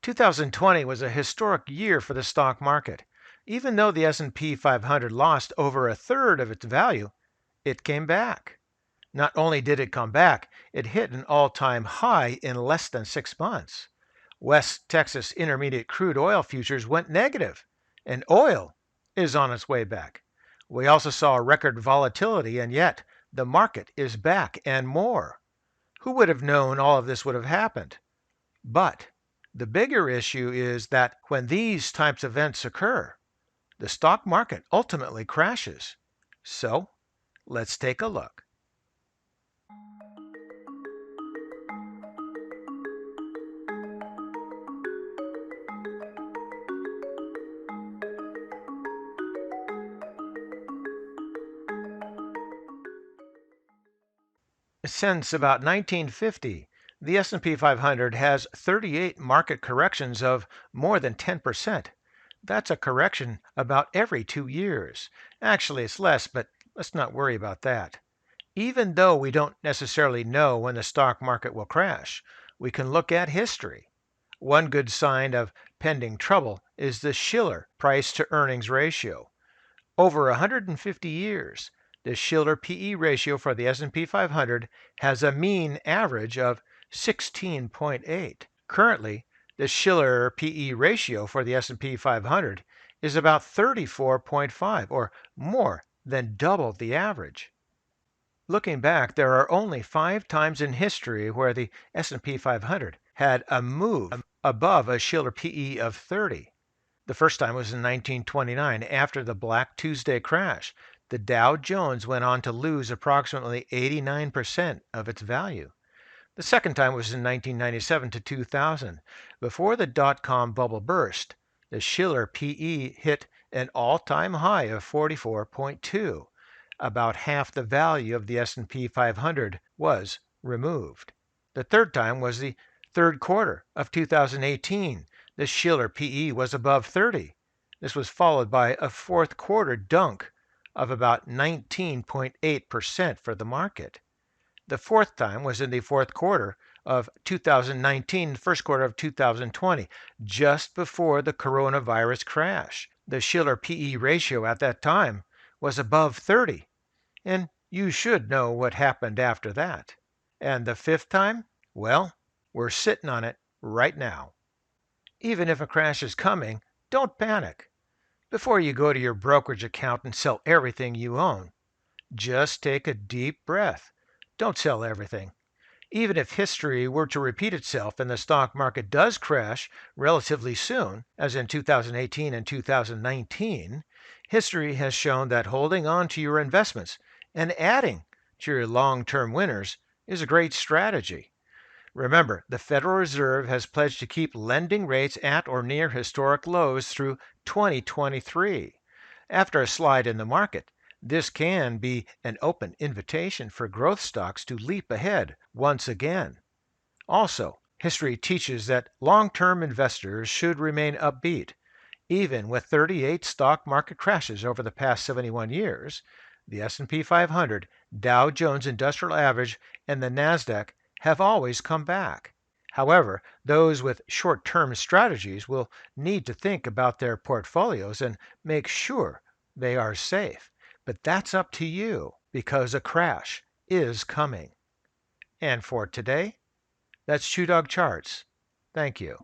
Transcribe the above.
2020 was a historic year for the stock market. Even though the S&P 500 lost over a third of its value, it came back. Not only did it come back, it hit an all-time high in less than 6 months. West Texas Intermediate crude oil futures went negative, and oil is on its way back. We also saw record volatility, and yet the market is back and more. Who would have known all of this would have happened? But the bigger issue is that when these types of events occur, the stock market ultimately crashes. So let's take a look. Since about 1950, the S&P 500 has 38 market corrections of more than 10%. That's a correction about every 2 years. Actually, it's less, but let's not worry about that. Even though we don't necessarily know when the stock market will crash, we can look at history. One good sign of pending trouble is the Shiller price-to-earnings ratio. Over 150 years, the Shiller PE ratio for the S&P 500 has a mean average of 16.8. Currently, the Shiller PE ratio for the S&P 500 is about 34.5, or more than double the average. Looking back, there are only 5 times in history where the S&P 500 had a move above a Shiller PE of 30. The first time was in 1929 after the Black Tuesday crash. The Dow Jones went on to lose approximately 89% of its value. The second time was in 1997 to 2000. Before the dot-com bubble burst, the Shiller PE hit an all-time high of 44.2. About half the value of the S&P 500 was removed. The third time was the third quarter of 2018. The Shiller PE was above 30. This was followed by a fourth quarter dunk of about 19.8% for the market. The fourth time was in the fourth quarter of 2019, the first quarter of 2020, just before the coronavirus crash. The Shiller PE ratio at that time was above 30, and you should know what happened after that. And the fifth time? Well, we're sitting on it right now. Even if a crash is coming, don't panic. Before you go to your brokerage account and sell everything you own, just take a deep breath. Don't sell everything. Even if history were to repeat itself and the stock market does crash relatively soon, as in 2018 and 2019, history has shown that holding on to your investments and adding to your long-term winners is a great strategy. Remember, the Federal Reserve has pledged to keep lending rates at or near historic lows through 2023. After a slide in the market, this can be an open invitation for growth stocks to leap ahead once again. Also, history teaches that long-term investors should remain upbeat. Even with 38 stock market crashes over the past 71 years, the S&P 500, Dow Jones Industrial Average, and the Nasdaq have always come back. However, those with short-term strategies will need to think about their portfolios and make sure they are safe. But that's up to you, because a crash is coming. And for today, that's ChewDog Charts. Thank you.